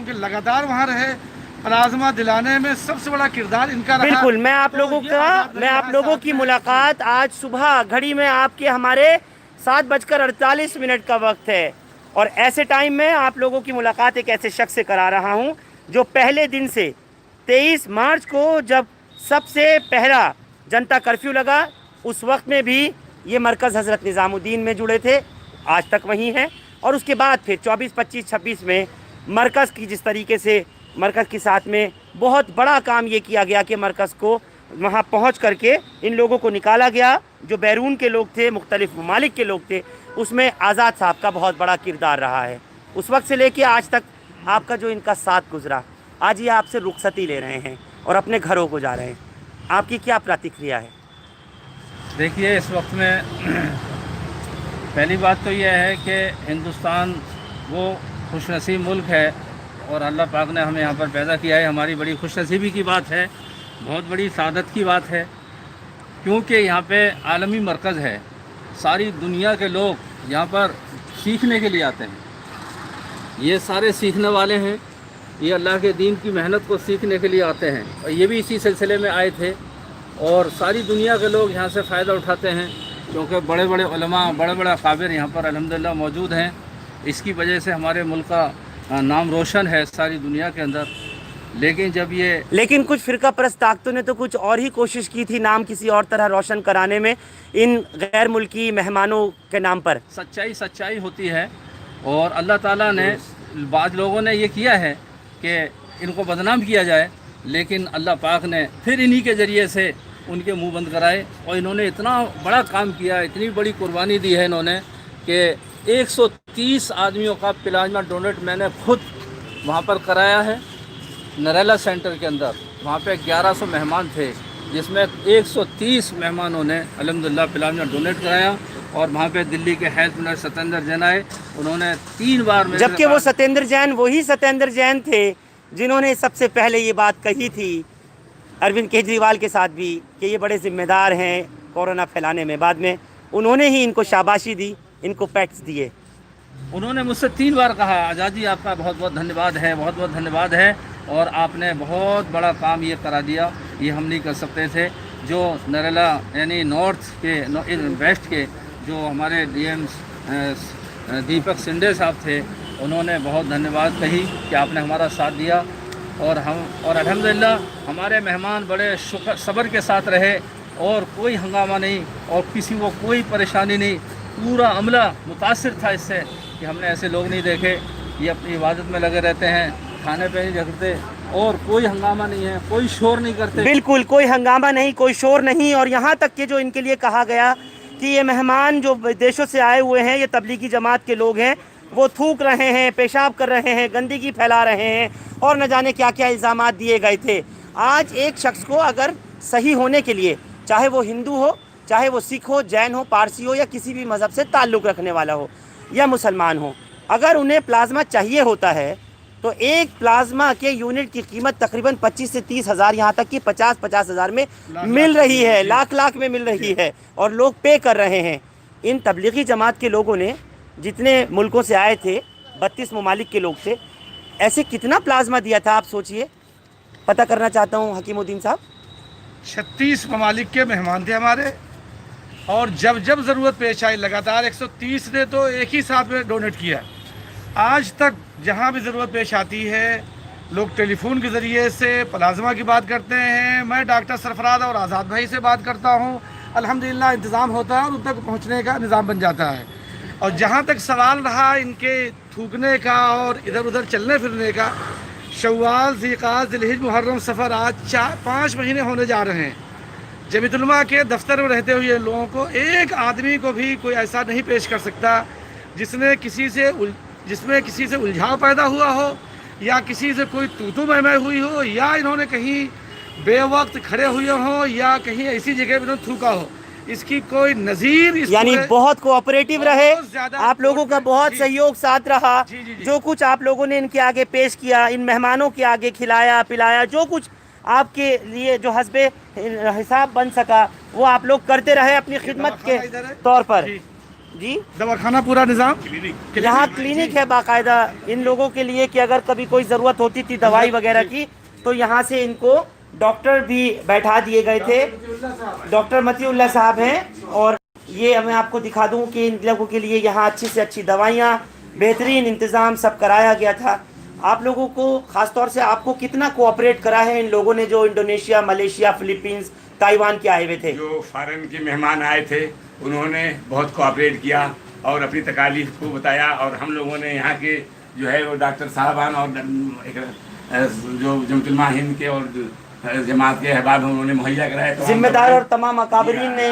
कि लगातार वहाँ रहे, प्लाज्मा दिलाने में सबसे बड़ा किरदार इनका रहा। बिल्कुल, मैं आप लोगों की मुलाकात आज सुबह घड़ी में आपके हमारे 7:48 का वक्त है, और ऐसे टाइम में आप लोगों की मुलाकात एक ऐसे शख्स से करा रहा हूं जो पहले दिन से 23 मार्च को जब सबसे पहला जनता कर्फ्यू लगा, उस वक्त में भी ये मरकज़ हज़रत निज़ामुद्दीन में जुड़े थे, आज तक वहीं हैं। और उसके बाद फिर 24, 25, 26 में मरकज़ की जिस तरीके से मरकज़ के साथ में बहुत बड़ा काम ये किया गया कि मरकज़ को वहाँ पहुँच करके इन लोगों को निकाला गया जो बैरून के लोग थे, मुख्तलिफ़ ममालिक के लोग थे। उसमें आज़ाद साहब का बहुत बड़ा किरदार रहा है। उस वक्त से लेके आज तक आपका जो इनका साथ गुज़रा, आज ये आपसे रुखसती ले रहे हैं और अपने घरों को जा रहे हैं, आपकी क्या प्रतिक्रिया है? देखिए, इस वक्त में पहली बात तो यह है कि हिंदुस्तान वो खुशनसीब मुल्क है और अल्लाह पाक ने हमें यहाँ पर पैदा किया है। हमारी बड़ी खुशनसीबी की बात है, बहुत बड़ी सादत की बात है, क्योंकि यहाँ पे आलमी मरकज़ है। सारी दुनिया के लोग यहाँ पर सीखने के लिए आते हैं। ये सारे सीखने वाले हैं, ये अल्लाह के दीन की मेहनत को सीखने के लिए आते हैं, और ये भी इसी सिलसिले में आए थे। और सारी दुनिया के लोग यहाँ से फ़ायदा उठाते हैं, क्योंकि बड़े बड़े उलमा, बड़े बड़े अकाबिर यहाँ पर अल्हम्दुलिल्लाह मौजूद हैं। इसकी वजह से हमारे मुल्क का नाम रोशन है सारी दुनिया के अंदर। लेकिन कुछ फ़िरका परस्त ताकतों ने तो कुछ और ही कोशिश की थी नाम किसी और तरह रोशन कराने में इन गैर मुल्की मेहमानों के नाम पर। सच्चाई होती है, और अल्लाह ताला ने, बाद लोगों ने ये किया है कि इनको बदनाम किया जाए, लेकिन अल्लाह पाक ने फिर इन्हीं के ज़रिए से उनके मुंह बंद कराए। और इन्होंने इतना बड़ा काम किया, इतनी बड़ी कुर्बानी दी है इन्होंने कि 130 आदमियों का प्लाज्मा डोनेट मैंने खुद वहाँ पर कराया है नरेला सेंटर के अंदर। वहाँ पे 1100 मेहमान थे, जिसमें 130 मेहमानों ने अल्हम्दुलिल्लाह प्लाज्मा डोनेट कराया। और वहाँ पे दिल्ली के हेल्थ मिनिस्टर सत्येंद्र जैन आए, उन्होंने 3 बार में, जबकि वो सत्येंद्र जैन वही सत्येंद्र जैन थे जिन्होंने सबसे पहले ये बात कही थी अरविंद केजरीवाल के साथ भी कि ये बड़े ज़िम्मेदार हैं कोरोना फैलाने में। बाद में उन्होंने ही इनको शाबाशी दी, इनको पैट्स दिए। उन्होंने मुझसे 3 बार कहा, आज़ादी आपका बहुत बहुत धन्यवाद है, बहुत बहुत धन्यवाद है, और आपने बहुत बड़ा काम ये करा दिया, ये हम नहीं कर सकते थे। जो नरेला यानी नॉर्थ के, वेस्ट के जो हमारे डीएम दीपक सिंडे साहब थे, उन्होंने बहुत धन्यवाद कही कि आपने हमारा साथ दिया। और अल्हम्दुलिल्लाह हमारे मेहमान बड़े शुक्र सब्र के साथ रहे, और कोई हंगामा नहीं और किसी को कोई परेशानी नहीं। पूरा अमला मुतासिर था इससे कि हमने ऐसे लोग नहीं देखे, ये अपनी इबादत में लगे रहते हैं, खाने पे नहीं झगड़ते, और कोई हंगामा नहीं है, कोई शोर नहीं करते। बिल्कुल कोई हंगामा नहीं, कोई शोर नहीं। और यहाँ तक कि जो इनके लिए कहा गया कि ये मेहमान जो विदेशों से आए हुए हैं, ये तबलीगी जमात के लोग हैं, वो थूक रहे हैं, पेशाब कर रहे हैं, गंदगी फैला रहे हैं, और न जाने क्या क्या इल्ज़ामात दिए गए थे। आज एक शख्स को अगर सही होने के लिए, चाहे वो हिंदू हो, चाहे वो सिख हो, जैन हो, पारसी हो, या किसी भी मज़हब से ताल्लुक़ रखने वाला हो या मुसलमान हो, अगर उन्हें प्लाज्मा चाहिए होता है तो एक प्लाज्मा के यूनिट की कीमत तकरीबन 25 से 30 हज़ार, यहाँ तक कि 50-50 हज़ार में मिल रही है, लाख में मिल रही है, और लोग पे कर रहे हैं। इन तबलीगी जमात के लोगों ने जितने मुल्कों से आए थे, 32 ममालिक के लोग थे, ऐसे कितना प्लाज्मा दिया था आप सोचिए। पता करना चाहता हूँ हकीमुद्दीन साहब। 36 ममालिक के मेहमान थे हमारे, और जब ज़रूरत पेश आई लगातार 130 ने तो एक ही साथ में डोनेट किया। आज तक जहाँ भी ज़रूरत पेश आती है, लोग टेलीफोन के ज़रिए से प्लाज्मा की बात करते हैं। मैं डॉक्टर सरफराज और आज़ाद भाई से बात करता हूँ, अल्हम्दुलिल्लाह इंतज़ाम होता है और उन तक पहुँचने का निज़ाम बन जाता है। और जहाँ तक सवाल रहा इनके थूकने का और इधर उधर चलने फिरने का, शव्वाल, ज़िलक़ाद, ज़िलहिज, मुहर्रम, सफ़र, आज 4-5 महीने होने जा रहे हैं। जमीयतुल उलमा के दफ्तर में रहते हुए लोगों को, एक आदमी को भी कोई ऐसा नहीं पेश कर सकता जिसमें किसी से उलझाव पैदा हुआ हो, या किसी से कोई तू मैं हुई हो, या इन्होंने कहीं बेवक्त खड़े हुए हों, या कहीं ऐसी जगह पर इन्होंने थूका हो। इसकी कोई नज़ीर, यानी बहुत कोऑपरेटिव रहे, आप लोगों का बहुत सहयोग साथ रहा। जी। जो कुछ आप लोगों ने इनके आगे पेश किया, इन मेहमानों के आगे खिलाया पिलाया, जो कुछ आपके लिए जो हस्बे हिसाब बन सका, वो आप लोग करते रहे अपनी खिदमत के तौर पर। जी दवाखाना पूरा निज़ाम, यहाँ क्लिनिक है बाकायदा इन लोगों के लिए कि अगर कभी कोई ज़रूरत होती थी दवाई वगैरह की तो यहाँ से इनको डॉक्टर भी बैठा दिए गए थे। डॉक्टर मतीउल्लाह साहब हैं और ये मैं आपको दिखा दूं कि इन लोगों के लिए यहाँ अच्छी से अच्छी दवाइयाँ, बेहतरीन इंतज़ाम सब कराया गया था। आप लोगों को ख़ास तौर से आपको कितना कोऑपरेट करा है इन लोगों ने जो इंडोनेशिया, मलेशिया, फिलीपींस, ताइवान के आए हुए थे? जो फॉरेन के मेहमान आए थे उन्होंने बहुत कोऑपरेट किया और अपनी तकालीफ को बताया और हम लोगों ने यहाँ के जो है वो डॉक्टर साहबान और जो जमतुलमा हिंद के और जमात के अहबाब उन्होंने मुहैया कराया। जिम्मेदार और तमाम अकाबरीन ने